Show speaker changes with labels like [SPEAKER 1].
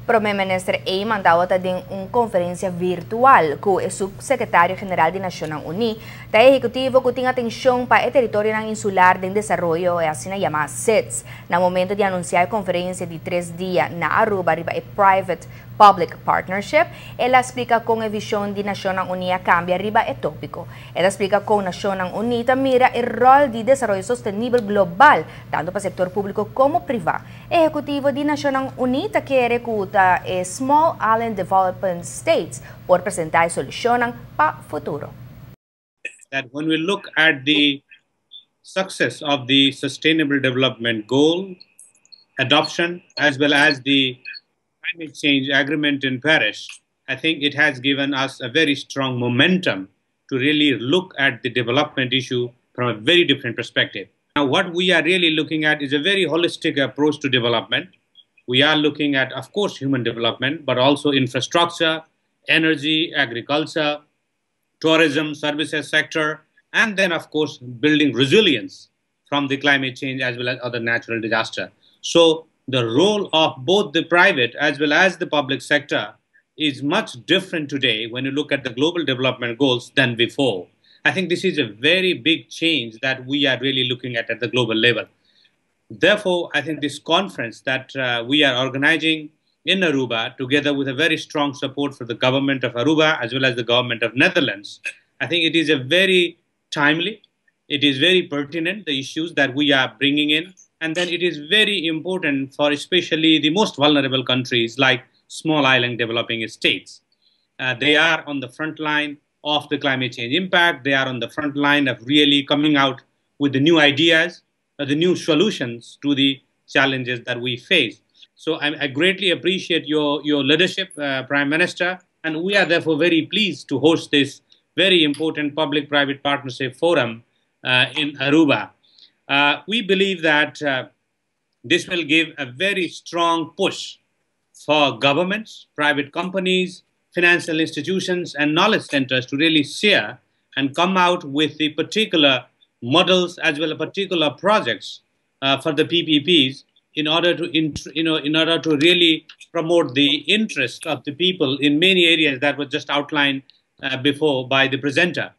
[SPEAKER 1] Primeiro-Ministro Ei mandava din conferência virtual com o subsecretário-geral de Nacionnan Uni, da executivo que tem atenção para o território insular de desenvolvimento, assim chamada SIDS, no momento de anunciar a conferência de 3 dias na Aruba, riba a Private-Public Partnership. Ela explica como a visão de Nacionnan Uni cambia riba o tópico. Ela explica como Nacionnan Uni mira o rol de desenvolvimento sustentável global, tanto para o setor público como privado. O executivo de Nacionnan Uni quer que Small Island Development States por presentar soluciones para el futuro.
[SPEAKER 2] That when we look at the success of the Sustainable Development Goal adoption as well as the climate change agreement in Paris, I think it has given us a very strong momentum to really look at the development issue from a very different perspective. Now, what we are really looking at is a very holistic approach to development. We are looking at, of course, human development, but also infrastructure, energy, agriculture, tourism, services sector, and then, of course, building resilience from the climate change as well as other natural disaster. So the role of both the private as well as the public sector is much different today when you look at the global development goals than before. I think this is a very big change that we are really looking at the global level. Therefore, I think this conference that we are organizing in Aruba, together with a very strong support for the government of Aruba as well as the government of Netherlands, I think it is a very timely, it is very pertinent, the issues that we are bringing in, and then it is very important for especially the most vulnerable countries like small island developing states. They are on the front line of the climate change impact, they are on the front line of really coming out with the new ideas, the new solutions to the challenges that we face. So I greatly appreciate your leadership, Prime Minister, and we are therefore very pleased to host this very important public-private partnership forum in Aruba. We believe that this will give a very strong push for governments, private companies, financial institutions, and knowledge centers to really share and come out with the particular models as well as particular projects for the PPPs in order to really promote the interest of the people in many areas that were just outlined before by the presenter.